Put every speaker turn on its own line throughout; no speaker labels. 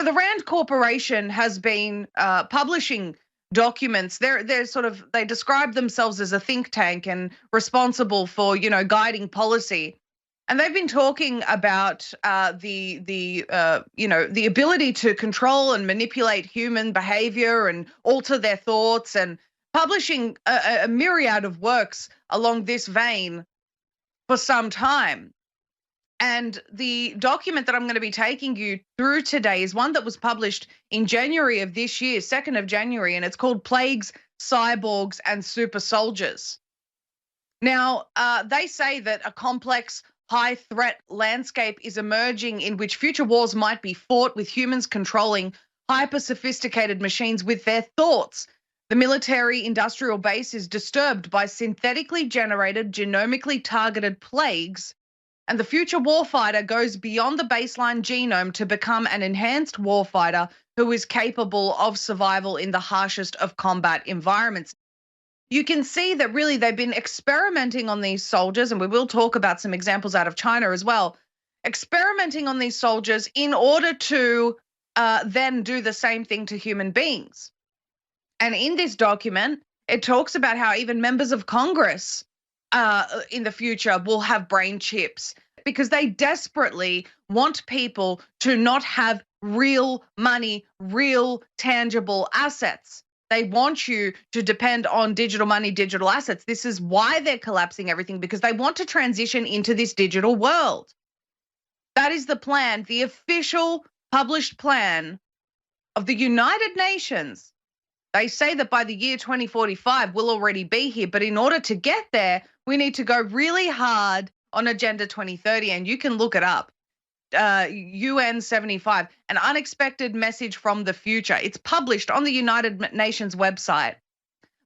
The Rand Corporation has been publishing documents. They describe themselves as a think tank and responsible for guiding policy. And they've been talking about the ability to control and manipulate human behavior and alter their thoughts, and publishing a myriad of works along this vein for some time. And the document that I'm going to be taking you through today is one that was published in January of this year, 2nd of January, and it's called Plagues, Cyborgs, and Super Soldiers. Now, they say that a complex, high-threat landscape is emerging in which future wars might be fought with humans controlling hyper-sophisticated machines with their thoughts. The military-industrial base is disturbed by synthetically generated, genomically targeted plagues, and the future warfighter goes beyond the baseline genome to become an enhanced warfighter who is capable of survival in the harshest of combat environments. You can see that really they've been experimenting on these soldiers, and we will talk about some examples out of China as well, experimenting on these soldiers in order to then do the same thing to human beings. And in this document, it talks about how even members of Congress in the future will have brain chips, because they desperately want people to not have real money, real tangible assets. They want you to depend on digital money, digital assets. This is why they're collapsing everything, because they want to transition into this digital world. That is the plan, the official published plan of the United Nations. They say that by the year 2045, we'll already be here. But in order to get there, we need to go really hard on Agenda 2030. And you can look it up. UN 75, an unexpected message from the future. It's published on the United Nations website.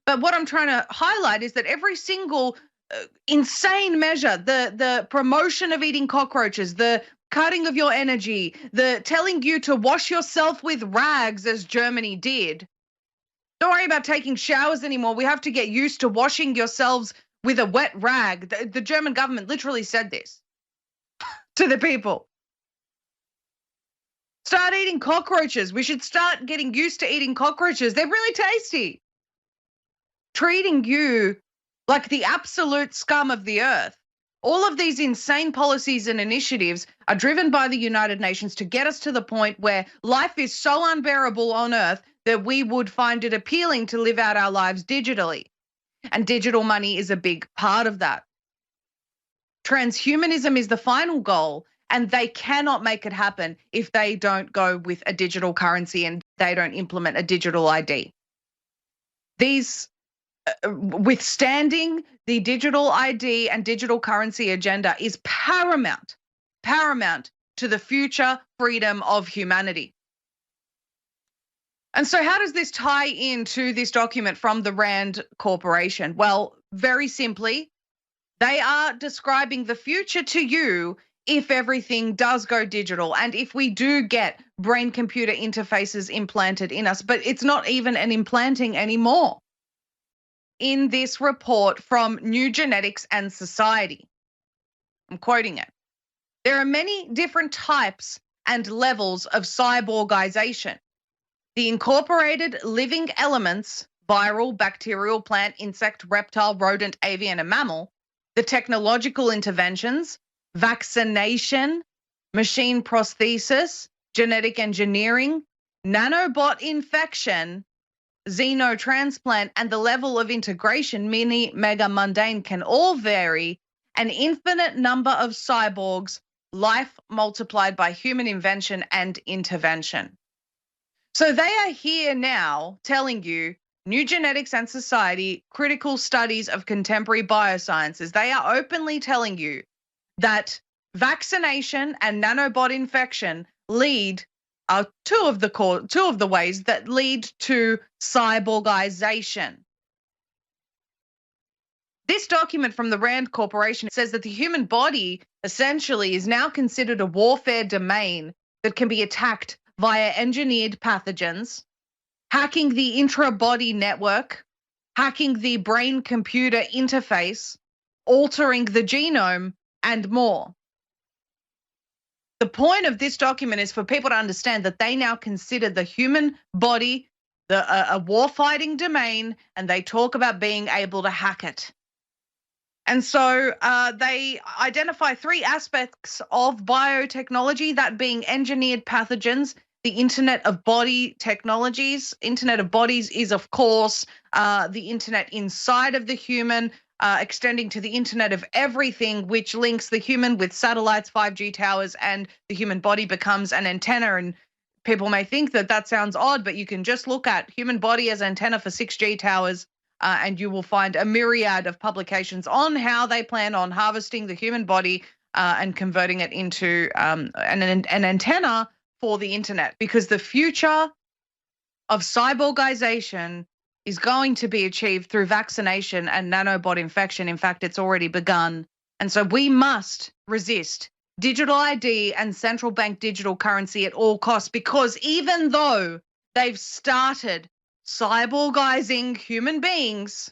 But what I'm trying to highlight is that every single insane measure, the promotion of eating cockroaches, the cutting of your energy, the telling you to wash yourself with rags as Germany did. Don't worry about taking showers anymore. We have to get used to washing yourselves with a wet rag. The German government literally said this to the people. Start eating cockroaches. We should start getting used to eating cockroaches. They're really tasty. Treating you like the absolute scum of the earth. All of these insane policies and initiatives are driven by the United Nations to get us to the point where life is so unbearable on earth that we would find it appealing to live out our lives digitally. And digital money is a big part of that. Transhumanism is the final goal, and they cannot make it happen if they don't go with a digital currency and they don't implement a digital ID. These withstanding the digital ID and digital currency agenda is paramount to the future freedom of humanity. And so how does this tie into this document from the Rand Corporation? Well, very simply, they are describing the future to you if everything does go digital and if we do get brain-computer interfaces implanted in us, but it's not even an implanting anymore. In this report from New Genetics and Society, I'm quoting it, there are many different types and levels of cyborgization. The incorporated living elements, viral, bacterial, plant, insect, reptile, rodent, avian, and mammal, the technological interventions, vaccination, machine prosthesis, genetic engineering, nanobot infection, xenotransplant, and the level of integration, mini, mega, mundane, can all vary. An infinite number of cyborgs, life multiplied by human invention and intervention. So they are here now telling you, New Genetics and Society, critical studies of contemporary biosciences, they are openly telling you that vaccination and nanobot infection lead two of the ways that lead to cyborgization. This document from the Rand Corporation says that the human body essentially is now considered a warfare domain that can be attacked via engineered pathogens, hacking the intra-body network, hacking the brain-computer interface, altering the genome, and more. The point of this document is for people to understand that they now consider the human body a war-fighting domain, and they talk about being able to hack it. And so they identify three aspects of biotechnology, that being engineered pathogens, the Internet of Body technologies. Internet of Bodies is, of course, the internet inside of the human, extending to the Internet of Everything, which links the human with satellites, 5G towers, and the human body becomes an antenna. And people may think that that sounds odd, but you can just look at human body as antenna for 6G towers, and you will find a myriad of publications on how they plan on harvesting the human body and converting it into an antenna for the internet, because the future of cyborgization is going to be achieved through vaccination and nanobot infection. In fact, it's already begun. And so we must resist digital ID and central bank digital currency at all costs, because even though they've started cyborgizing human beings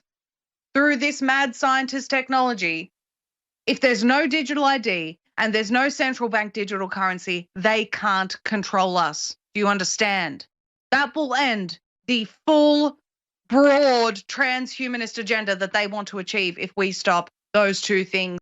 through this mad scientist technology, if there's no digital ID and there's no central bank digital currency, they can't control us. Do you understand? That will end the full, broad transhumanist agenda that they want to achieve if we stop those two things.